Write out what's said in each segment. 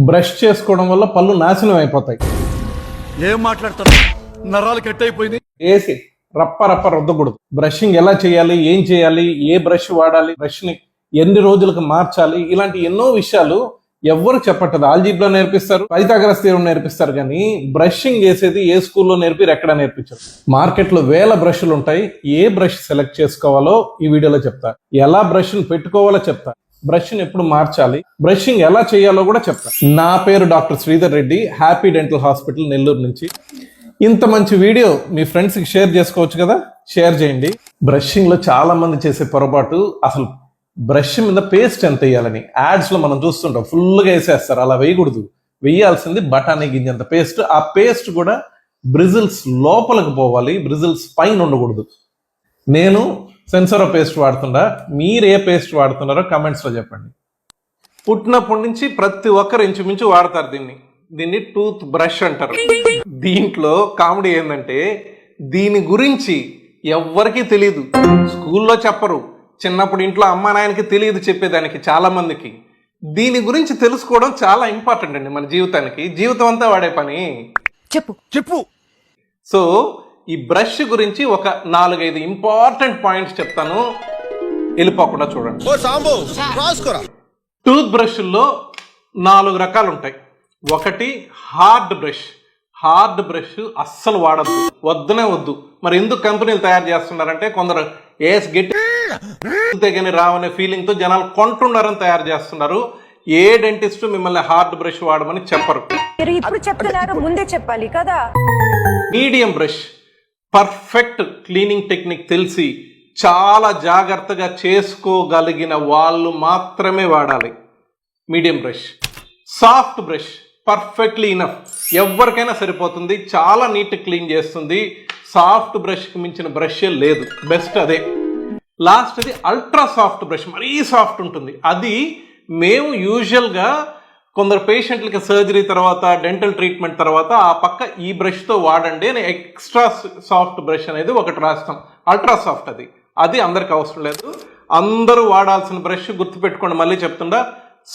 Brush చేసుకోవడం వల్ల పళ్ళు నాశనం అయిపోతాయి. ఏం మాట్లాడతారు? నరాలు కట్ అయిపోయింది. వేసి రప్ప రప్ప రుద్దకూడదు. బ్రషింగ్ ఎలా చేయాలి, ఏం చేయాలి, ఏ బ్రష్ వాడాలి, బ్రష్ ని ఎన్ని రోజులకు మార్చాలి, ఇలాంటి ఎన్నో విషయాలు ఎవ్వరు చెప్పట్టదు. ఆల్జీబ్రా నేర్పిస్తారు, పైథాగరస్ థియరం నేర్పిస్తారు, కానీ బ్రషింగ్ చేసేది ఏ స్కూల్లో నేర్పిరు, ఎక్కడ నేర్పించారు. మార్కెట్ లో వేల బ్రష్లు ఉంటాయి. ఏ బ్రష్ సెలెక్ట్ చేసుకోవాలో ఈ వీడియోలో చెప్తా. ఎలా బ్రష్ పెట్టుకోవాలో చెప్తా. బ్రష్ ఎప్పుడు మార్చాలి, బ్రషింగ్ ఎలా చేయాలో కూడా చెప్తా. నా పేరు doctor Sridhar Reddy, happy dental hospital, Nellore నుంచి. ఇంత మంచి వీడియో మీ ఫ్రెండ్స్కి షేర్ చేసుకోవచ్చు కదా, షేర్ చేయండి. బ్రషింగ్ లో చాలా మంది చేసే పొరపాటు, అసలు బ్రష్ మీద పేస్ట్ ఎంత వేయాలని యాడ్స్ లో మనం చూస్తుంటాం, ఫుల్గా వేసేస్తారు. అలా వేయకూడదు. వేయాల్సింది బఠానీ గింజంత పేస్ట్. ఆ పేస్ట్ కూడా బ్రిజిల్స్ లోపలికి పోవాలి, బ్రిజిల్స్ పైన ఉండకూడదు. నేను సెన్సరో పేస్ట్ వాడుతుండా, మీరు ఏ పేస్ట్ వాడుతున్నారో కమెంట్స్ లో చెప్పండి. పుట్టినప్పటి నుంచి ప్రతి ఒక్కరు ఇంచుమించు వాడతారు దీన్ని టూత్ బ్రష్ అంటారు. దీంట్లో కామెడీ ఏంటంటే దీని గురించి ఎవ్వరికీ తెలియదు, స్కూల్లో చెప్పరు, చిన్నప్పుడు ఇంట్లో అమ్మా నాయనకి తెలియదు చెప్పేదానికి చాలా మందికి. దీని గురించి తెలుసుకోవడం చాలా ఇంపార్టెంట్ అండి మన జీవితానికి. జీవితం అంతా వాడే పని. చెప్పు. సో ఈ బ్రష్ గురించి ఒక 4-5 ఇంపార్టెంట్ పాయింట్స్ చెప్తాను, వెళ్ళిపోకుండా చూడండి. టూత్ బ్రష్ల్లో 4 రకాలు ఉంటాయి. ఒకటి హార్డ్ బ్రష్. హార్డ్ బ్రష్ అస్సలు వాడద్దు, వద్దునే వద్దు. మరి ఎందుకు కంపెనీలు తయారు చేస్తున్నారంటే కొందరు గట్టి రావనే ఫీలింగ్ తో జనాలు కొంటున్నారని తయారు చేస్తున్నారు. ఏ డెంటిస్ట్ మిమ్మల్ని హార్డ్ బ్రష్ వాడమని చెప్పరు. ఇప్పుడు చెప్తున్నారు, ముందే చెప్పాలి కదా. Medium brush perfect cleaning technique తెలిసి చాలా జాగ్రత్తగా చేసుకోగలిగిన వాళ్ళు మాత్రమే వాడాలి medium brush. Soft brush perfectly enough, ఎవరికైనా సరిపోతుంది, చాలా నీట్ క్లీన్ చేస్తుంది. సాఫ్ట్ బ్రష్కి మించిన బ్రష్ లేదు, బెస్ట్ అదే. లాస్ట్ అది అల్ట్రా సాఫ్ట్ బ్రష్, మరీ సాఫ్ట్ ఉంటుంది. అది మేము యూజువల్గా కొందరు పేషెంట్లకి సర్జరీ తర్వాత, డెంటల్ ట్రీట్మెంట్ తర్వాత ఆ పక్క ఈ బ్రష్తో వాడండి అని ఎక్స్ట్రా సాఫ్ట్ బ్రష్ అనేది ఒకటి రాస్తాం. అల్ట్రా సాఫ్ట్ అది అందరికి అవసరం లేదు. అందరూ వాడాల్సిన బ్రష్ గుర్తుపెట్టుకోండి, మళ్ళీ చెప్తుండా,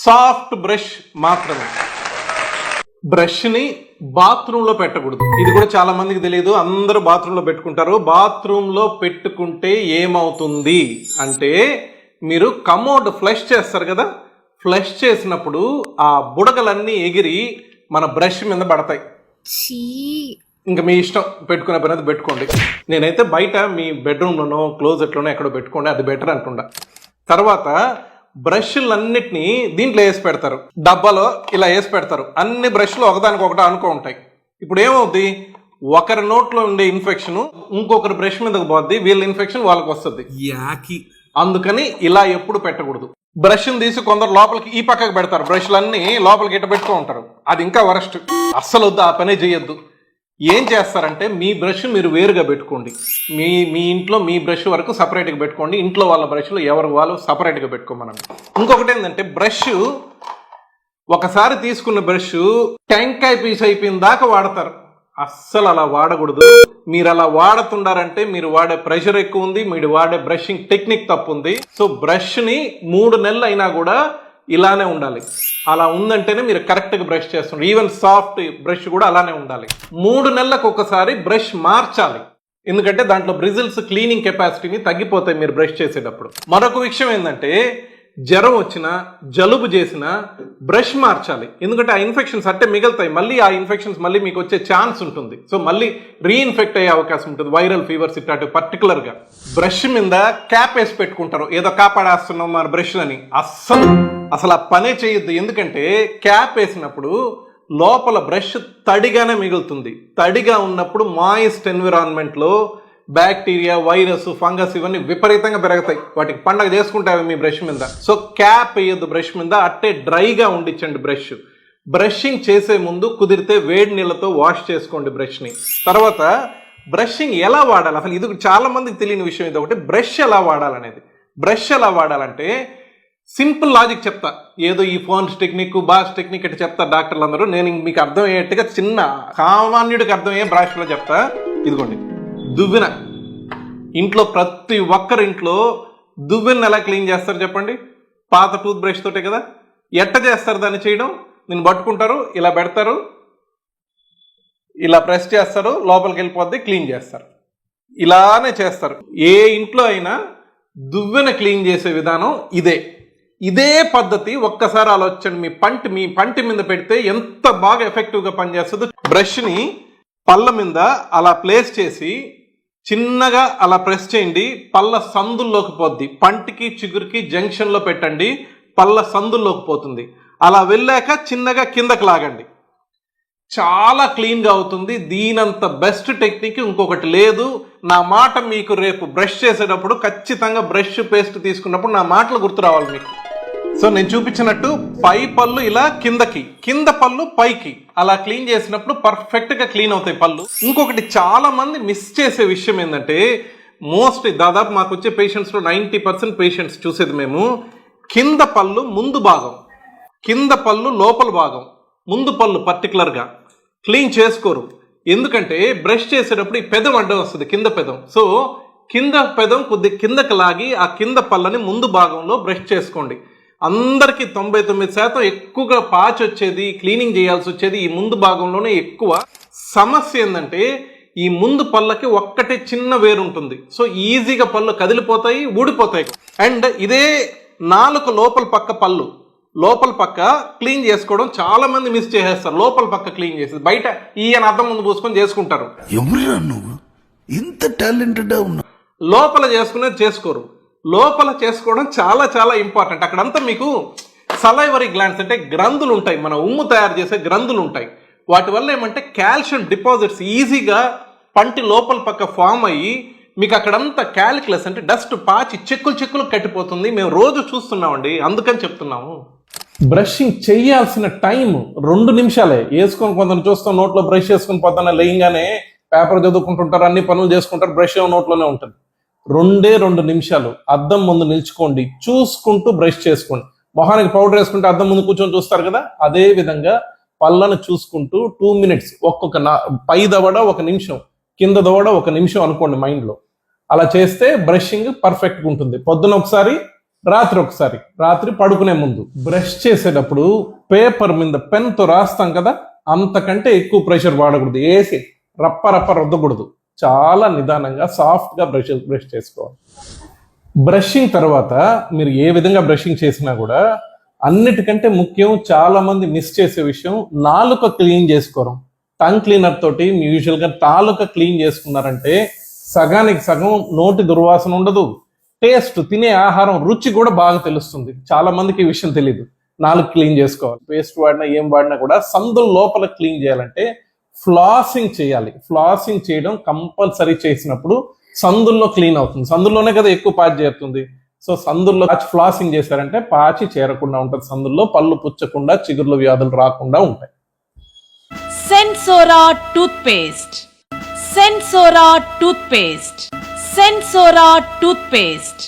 సాఫ్ట్ బ్రష్ మాత్రమే. బ్రష్ని బాత్రూంలో పెట్టకూడదు. ఇది కూడా చాలా మందికి తెలియదు, అందరూ బాత్రూంలో పెట్టుకుంటారు. బాత్రూంలో పెట్టుకుంటే ఏమవుతుంది అంటే, మీరు కమోడ్ ఫ్లష్ చేస్తారు కదా, ఫ్లష్ చేసినప్పుడు ఆ బుడగలన్నీ ఎగిరి మన బ్రష్ మీద పడతాయి. ఇంకా మీ ఇష్టం, పెట్టుకునే పని అది పెట్టుకోండి. నేనైతే బయట మీ బెడ్రూమ్లోనో క్లోజెట్లోనో ఎక్కడో పెట్టుకోండి, అది బెటర్ అంటుండా. తర్వాత బ్రష్లన్నిటినీ దీంట్లో వేసి పెడతారు, డబ్బాలో ఇలా వేసి పెడతారు. అన్ని బ్రష్లు ఒకదానికొకటి అనుకో ఉంటాయి. ఇప్పుడు ఏమవుద్ది, ఒకరి నోట్లో ఉండే ఇన్ఫెక్షన్ ఇంకొకరి బ్రష్ మీదకి పోద్ది, వీళ్ళ ఇన్ఫెక్షన్ వాళ్ళకి వస్తుంది. అందుకని ఇలా ఎప్పుడు పెట్టకూడదు. బ్రష్ని తీసి కొందరు లోపలికి ఈ పక్కకు పెడతారు, బ్రష్లన్నీ లోపలికి ఇట్ట పెట్టుకో ఉంటారు. అది ఇంకా వరస్ట్, అస్సలు వద్దు, ఆ పనే చేయొద్దు. ఏం చేస్తారంటే మీ బ్రష్ మీరు వేరుగా పెట్టుకోండి. మీ ఇంట్లో మీ బ్రష్ వరకు సపరేట్గా పెట్టుకోండి, ఇంట్లో వాళ్ళ బ్రష్లు ఎవరు వాళ్ళు సపరేట్గా పెట్టుకోమనండి. ఇంకొకటి ఏంటంటే, బ్రష్ ఒకసారి తీసుకున్న బ్రష్ టెంకాయ పీస్ అయిపోయిన దాకా వాడతారు. అస్సలు అలా వాడకూడదు. మీరు అలా వాడుతున్నారంటే మీరు వాడే ప్రెషర్ ఎక్కువ ఉంది, మీరు వాడే బ్రషింగ్ టెక్నిక్ తప్పు ఉంది. సో బ్రష్ని 3 నెలలు అయినా కూడా ఇలానే ఉండాలి. అలా ఉందంటేనే మీరు కరెక్ట్గా బ్రష్ చేస్తున్నారు. ఈవెన్ సాఫ్ట్ బ్రష్ కూడా అలానే ఉండాలి. 3 నెలలకు ఒకసారి బ్రష్ మార్చాలి, ఎందుకంటే దాంట్లో బ్రిజిల్స్ క్లీనింగ్ కెపాసిటీని తగ్గిపోతాయి మీరు బ్రష్ చేసేటప్పుడు. మరొక విషయం ఏంటంటే, జ్వరం వచ్చినా, జలుబు చేసినా బ్రష్ మార్చాలి, ఎందుకంటే ఆ ఇన్ఫెక్షన్స్ అట్టే మిగులుతాయి. మళ్ళీ ఆ ఇన్ఫెక్షన్స్ మళ్ళీ మీకు వచ్చే ఛాన్స్ ఉంటుంది. సో మళ్ళీ రీఇన్ఫెక్ట్ అయ్యే అవకాశం ఉంటుంది, వైరల్ ఫీవర్స్ ఇట్లాంటివి. పర్టికులర్గా బ్రష్ మీద క్యాప్ వేసి పెట్టుకుంటారు, ఏదో కాపాడేస్తున్నాం మన బ్రష్లని. అసలు ఆ పనే చేయొద్దు. ఎందుకంటే క్యాప్ వేసినప్పుడు లోపల బ్రష్ తడిగానే మిగులుతుంది. తడిగా ఉన్నప్పుడు మాయిస్ట్ ఎన్విరాన్మెంట్లో బ్యాక్టీరియా, వైరస్, ఫంగస్ ఇవన్నీ విపరీతంగా పెరుగుతాయి. వాటికి పండగ చేసుకుంటాయి మీ బ్రష్ మీద. సో క్యాప్ వేయద్దు బ్రష్ మీద, అట్టే డ్రైగా ఉండించండి బ్రష్. బ్రషింగ్ చేసే ముందు కుదిరితే వేడి నీళ్ళతో వాష్ చేసుకోండి బ్రష్ని. తర్వాత బ్రషింగ్ ఎలా వాడాలి, అసలు ఇది చాలా మందికి తెలియని విషయం. ఇది ఒకటి, బ్రష్ ఎలా వాడాలనేది. బ్రష్ ఎలా వాడాలంటే సింపుల్ లాజిక్ చెప్తా. ఏదో ఈ ఫోన్స్ టెక్నిక్, బాస్ టెక్నిక్ అంటే చెప్తా డాక్టర్లు అందరూ. నేను మీకు అర్థమయ్యేట్టుగా చిన్న సామాన్యుడికి అర్థమయ్యే భాషలో చెప్తా. ఇదిగోండి, దువ్వెన. ఇంట్లో ప్రతి ఒక్కరింట్లో దువ్వెన ఎలా క్లీన్ చేస్తారు చెప్పండి? పాత టూత్ బ్రష్ తోటే కదా. ఎట్ట చేస్తారు దాన్ని చేయడం? నేను పట్టుకుంటారు, ఇలా పెడతారు, ఇలా ప్రెస్ చేస్తారు, లోపలికి వెళ్ళిపోద్ది, క్లీన్ చేస్తారు. ఇలానే చేస్తారు. ఏ ఇంట్లో అయినా దువ్వెన క్లీన్ చేసే విధానం ఇదే పద్ధతి. ఒక్కసారి ఆలోచించండి, మీ పంటి మీద పెడితే ఎంత బాగా ఎఫెక్టివ్గా పనిచేస్తుందో. బ్రష్ని పళ్ళ మీద అలా ప్లేస్ చేసి చిన్నగా అలా ప్రెస్ చేయండి, పళ్ళ సందుల్లోకి పోద్ది. పంటికి చిగురికి జంక్షన్లో పెట్టండి, పళ్ళ సందుల్లోకి పోతుంది. అలా వెళ్ళాక చిన్నగా కిందకి లాగండి, చాలా క్లీన్గా అవుతుంది. దీనంత బెస్ట్ టెక్నిక్ ఇంకొకటి లేదు. నా మాట మీకు రేపు బ్రష్ చేసేటప్పుడు ఖచ్చితంగా బ్రష్ పేస్ట్ తీసుకున్నప్పుడు నా మాటలు గుర్తు రావాలి మీకు. సో నేను చూపించినట్టు పై పళ్ళు ఇలా కిందకి, కింద పళ్ళు పైకి అలా క్లీన్ చేసినప్పుడు పర్ఫెక్ట్గా క్లీన్ అవుతాయి పళ్ళు. ఇంకొకటి చాలా మంది మిస్ చేసే విషయం ఏంటంటే, దాదాపు మాకు వచ్చే పేషెంట్స్లో 90% పేషెంట్స్ చూసేది మేము కింద పళ్ళు ముందు భాగం, కింద పళ్ళు లోపల భాగం, ముందు పళ్ళు పర్టికులర్గా క్లీన్ చేసుకోరు. ఎందుకంటే బ్రష్ చేసేటప్పుడు ఈ పెదం అడ్డం వస్తుంది, కింద పెదం. సో కింద పెదం కొద్ది కిందకి లాగి ఆ కింద పళ్ళని ముందు భాగంలో బ్రష్ చేసుకోండి. అందరికీ 99% ఎక్కువగా పాచి వచ్చేది, క్లీనింగ్ చేయాల్సి వచ్చేది ఈ ముందు భాగంలోనే ఎక్కువ. సమస్య ఏంటంటే ఈ ముందు పళ్ళకి ఒక్కటే చిన్న వేరు ఉంటుంది. సో ఈజీగా పళ్ళు కదిలిపోతాయి, ఊడిపోతాయి. అండ్ ఇదే నాలుక లోపల పక్క పళ్ళు, లోపల పక్క క్లీన్ చేసుకోవడం చాలా మంది మిస్ చేసేస్తారు. లోపల పక్క క్లీన్ చేసేది బయట ఈయన అద్దం ముందు పూసుకొని చేసుకుంటారు. ఎవరురా నువ్వు ఇంత టాలెంటెడ్ ఉన్నా? లోపల చేసుకునేది చేసుకోరు. లోపల చేసుకోవడం చాలా చాలా ఇంపార్టెంట్. అక్కడంతా మీకు సలైవరీ గ్లాండ్స్ అంటే గ్రంథులు ఉంటాయి, మన ఉమ్ము తయారు చేసే గ్రంథులు ఉంటాయి. వాటి వల్ల ఏమంటే కాల్షియం డిపాజిట్స్ ఈజీగా పంటి లోపల పక్క ఫామ్ అయ్యి మీకు అక్కడంతా క్యాలిక్యులస్ అంటే డస్ట్ పాచి చెక్కులు కట్టిపోతుంది. మేము రోజు చూస్తున్నామండి, అందుకని చెప్తున్నాము. బ్రషింగ్ చేయాల్సిన టైం 2 నిమిషాలే. వేసుకొని కొందరు చూస్తాం నోట్లో బ్రష్ చేసుకుని పోతానే లేయంగానే పేపర్ చదువుకుంటుంటారు, అన్ని పనులు చేసుకుంటారు, బ్రష్ నోట్లోనే ఉంటుంది. 2 నిమిషాలు అద్దం ముందు నిల్చుకోండి, చూసుకుంటూ బ్రష్ చేసుకోండి. మొహానికి పౌడర్ వేసుకుంటే అద్దం ముందు కూర్చొని చూస్తారు కదా, అదే విధంగా పళ్ళను చూసుకుంటూ 2 minutes, ఒక్కొక్క పై దవడ 1 నిమిషం, కింద దవడ 1 నిమిషం అనుకోండి మైండ్లో. అలా చేస్తే బ్రషింగ్ పర్ఫెక్ట్గా ఉంటుంది. పొద్దున ఒకసారి, రాత్రి ఒకసారి, రాత్రి పడుకునే ముందు. బ్రష్ చేసేటప్పుడు పేపర్ మీద పెన్తో రాస్తాం కదా, అంతకంటే ఎక్కువ ప్రెషర్ వాడకూడదు. వేసి రప్ప రుద్దకూడదు. చాలా నిదానంగా సాఫ్ట్గా బ్రష్ చేసుకోవాలి. బ్రషింగ్ తర్వాత మీరు ఏ విధంగా బ్రషింగ్ చేసినా కూడా అన్నిటికంటే ముఖ్యం, చాలా మంది మిస్ చేసే విషయం, నాలుక క్లీన్ చేసుకోవడం. టంగ్ క్లీనర్ తోటి మీ యూజువల్గా నాలుక క్లీన్ చేసుకున్నారంటే సగానికి సగం నోటి దుర్వాసన ఉండదు, టేస్ట్, తినే ఆహారం రుచి కూడా బాగా తెలుస్తుంది. చాలా మందికి ఈ విషయం తెలియదు. నాలుగు క్లీన్ చేసుకోవాలి. పేస్ట్ వాడినా ఏం వాడినా కూడా సందుల లోపల క్లీన్ చేయాలంటే ఫ్లాసింగ్ చేయాలి. ఫ్లాసింగ్ చేయడం కంపల్సరీ చేసినప్పుడు సందుల్లో క్లీన్ అవుతుంది. సందుల్లోనే కదా ఎక్కువ పాచి చేరుతుంది. సో సందుల్లో ఫ్లాసింగ్ చేశారంటే పాచి చేరకుండా ఉంటుంది, సందుల్లో పళ్ళు పుచ్చకుండా చిగుర్ల వ్యాధులు రాకుండా ఉంటాయి. సెన్సోరా టూత్పేస్ట్, సెన్సోరా టూత్పేస్ట్, సెన్సోరా టూత్పేస్ట్.